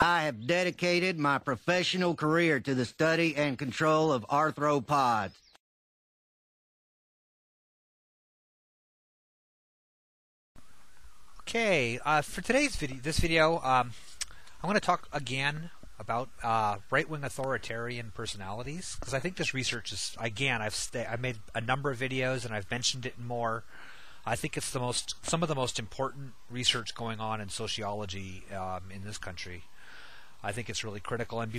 I have dedicated my professional career to the study and control of arthropods. Okay, for today's video, I'm going to talk again about right-wing authoritarian personalities, because I think this research is, again, I've made a number of videos and I've mentioned it more. I think it's some of the most important research going on in sociology in this country. I think it's really critical, and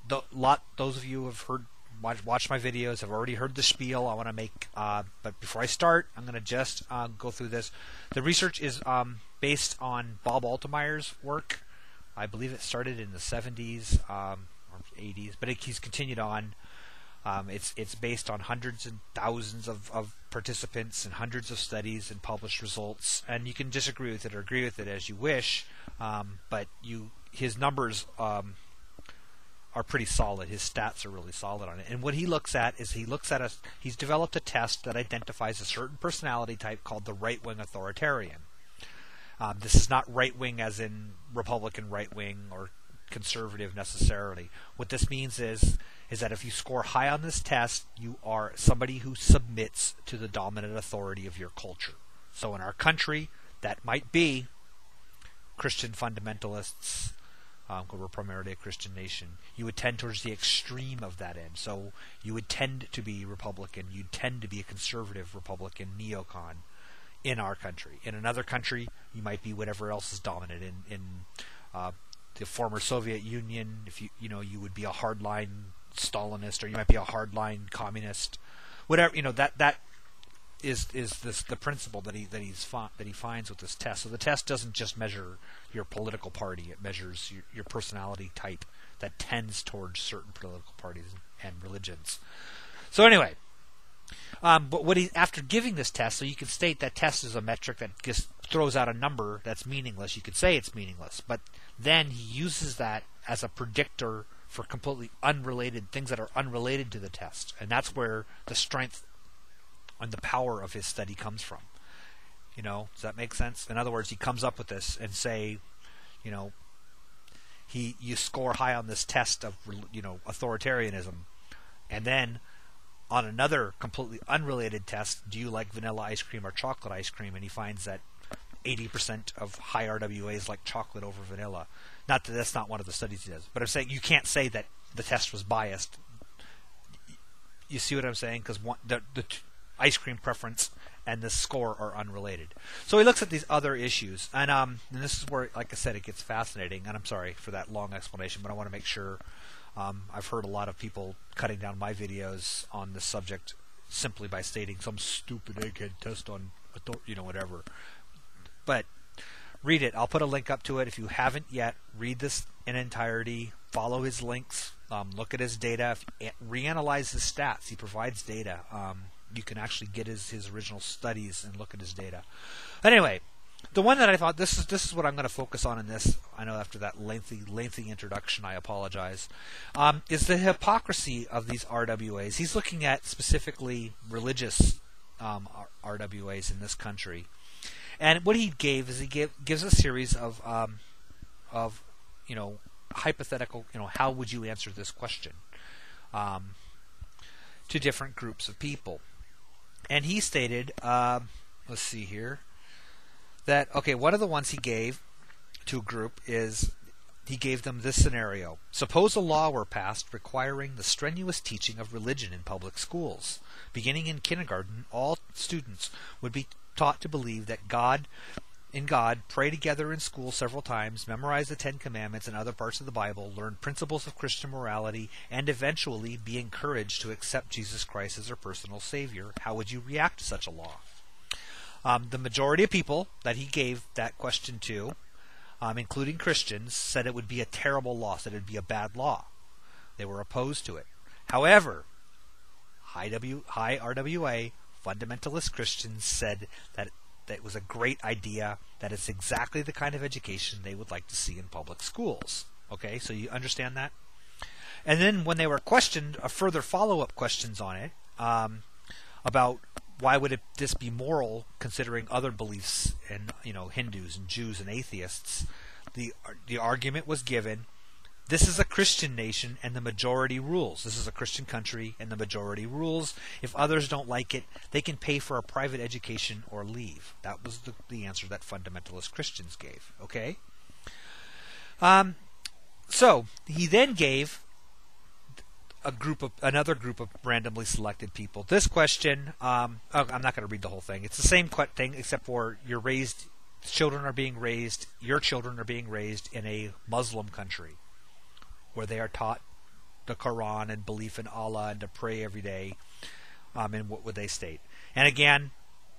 those of you who have watched my videos have already heard the spiel I want to make, but before I start, I'm going to just go through this. The research is based on Bob Altemeyer's work. I believe it started in the 70s or 80s, but he's continued on. It's based on hundreds and thousands of participants and hundreds of studies and published results, and you can disagree with it or agree with it as you wish, but his numbers are pretty solid. His stats are really solid on it. And what he looks at is he's developed a test that identifies a certain personality type called the right-wing authoritarian. This is not right-wing as in Republican right-wing or conservative necessarily. What this means is that if you score high on this test, you are somebody who submits to the dominant authority of your culture. So in our country, that might be Christian fundamentalists. We're primarily a Christian nation. You would tend towards the extreme of that end. So you would tend to be Republican. You'd tend to be a conservative Republican neocon in our country. In another country, you might be whatever else is dominant. In the former Soviet Union, if you would be a hardline Stalinist, or you might be a hardline communist. Whatever, that is the principle that he finds with this test. So the test doesn't just measure your political party; it measures your personality type that tends towards certain political parties and religions. So anyway, but after giving this test, so you can state that test is a metric that just throws out a number that's meaningless. You could say it's meaningless, but then he uses that as a predictor for completely unrelated things that are unrelated to the test, and that's where the strength and the power of his study comes from. Does that make sense? In other words, he comes up with this and say, you score high on this test of authoritarianism, and then on another completely unrelated test, do you like vanilla ice cream or chocolate ice cream? And he finds that 80% of high RWAs like chocolate over vanilla. Not that that's not one of the studies he does, but I'm saying you can't say that the test was biased. You see what I'm saying? Because the ice cream preference and the score are unrelated. So he looks at these other issues, and this is where, like I said, it gets fascinating. And I'm sorry for that long explanation, but I want to make sure. I've heard a lot of people cutting down my videos on this subject simply by stating some stupid egghead test on whatever. But read it. I'll put a link up to it. If you haven't yet, read this in entirety. Follow his links. Look at his data. Reanalyze his stats. He provides data. You can actually get his original studies and look at his data. Anyway, the one that I thought this is what I'm going to focus on in this. I know after that lengthy introduction, I apologize. Is the hypocrisy of these RWAs. He's looking at specifically religious RWAs in this country. And what he gave is gives a series of hypothetical, how would you answer this question to different groups of people. And he stated, let's see here, that, one of the ones he gave to a group is, he gave them this scenario. Suppose a law were passed requiring the strenuous teaching of religion in public schools. Beginning in kindergarten, all students would be taught to believe that in God, pray together in school several times, memorize the Ten Commandments and other parts of the Bible, learn principles of Christian morality, and eventually be encouraged to accept Jesus Christ as their personal Savior. How would you react to such a law? The majority of people that he gave that question to, including Christians, said it would be a terrible law, said it would be a bad law. They were opposed to it. However, high RWA fundamentalist Christians said that it was a great idea, that it's exactly the kind of education they would like to see in public schools. Okay, so you understand that? And then when they were questioned, further follow-up questions on it, about why would this be moral considering other beliefs in Hindus and Jews and atheists, the argument was given, this is a Christian nation and the majority rules. This is a Christian country and the majority rules. If others don't like it, they can pay for a private education or leave. That was the answer that fundamentalist Christians gave. Okay? So he then gave another group of randomly selected people this question. I'm not going to read the whole thing. It's the same thing, except for your children are being raised in a Muslim country, where they are taught the Quran and belief in Allah and to pray every day. And what would they state? And again,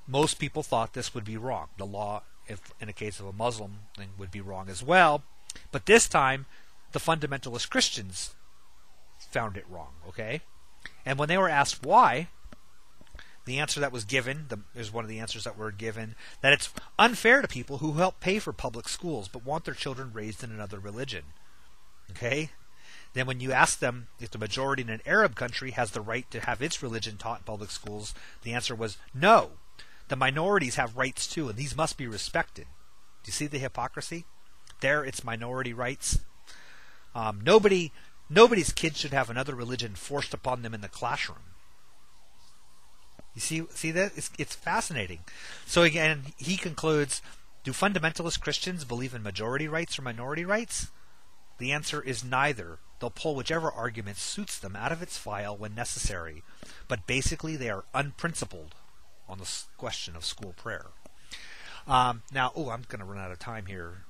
most people thought this would be wrong. The law, if in a case of a Muslim thing, would be wrong as well. But this time, the fundamentalist Christians found it wrong. Okay, and when they were asked why, the answer that was given is one of the answers that were given, that it's unfair to people who help pay for public schools but want their children raised in another religion. Okay. Then when you ask them if the majority in an Arab country has the right to have its religion taught in public schools, the answer was no. The minorities have rights too, and these must be respected. Do you see the hypocrisy? There, it's minority rights. Nobody's kids should have another religion forced upon them in the classroom. You see that? It's fascinating. So again, he concludes, do fundamentalist Christians believe in majority rights or minority rights? The answer is neither. They'll pull whichever argument suits them out of its file when necessary, but basically they are unprincipled on the question of school prayer. Now, I'm going to run out of time here.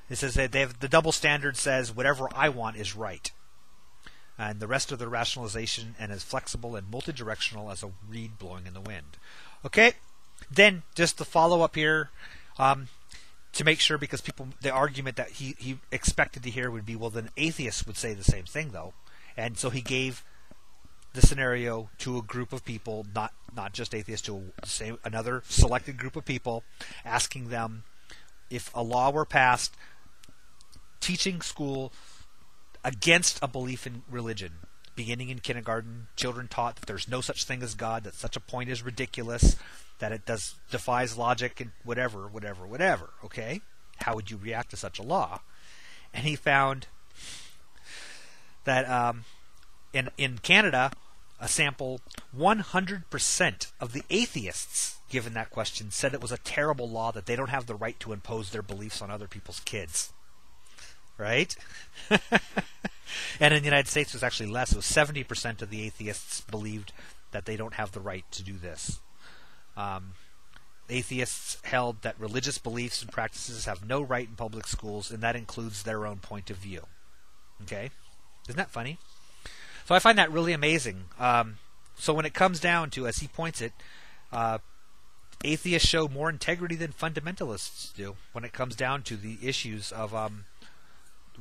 It says that the double standard says whatever I want is right, and the rest of the rationalization and as flexible and multidirectional as a reed blowing in the wind. Okay, then just the follow up here. To make sure, because the argument that he expected to hear would be, well, then atheists would say the same thing, though. And so he gave the scenario to a group of people, not just atheists, to another selected group of people, asking them if a law were passed teaching school against a belief in religion. Beginning in kindergarten, children taught that there's no such thing as God, that such a point is ridiculous, that it defies logic and whatever. Okay? How would you react to such a law? And he found that in Canada, a sample 100% of the atheists given that question said it was a terrible law, that they don't have the right to impose their beliefs on other people's kids. Right? And in the United States, it was actually less. It was 70% of the atheists believed that they don't have the right to do this. Atheists held that religious beliefs and practices have no right in public schools, and that includes their own point of view. Okay? Isn't that funny? So I find that really amazing. So when it comes down to, as he points it, atheists show more integrity than fundamentalists do when it comes down to the issues of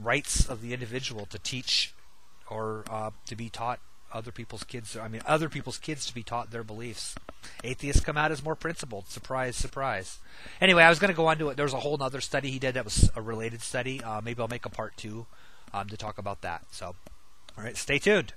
rights of the individual to teach or to be taught other people's kids to be taught their beliefs. Atheists come out as more principled. Surprise, surprise. Anyway, I was going to go on to it. There was a whole other study he did that was a related study. Maybe I'll make a part 2 to talk about that. So, all right, stay tuned.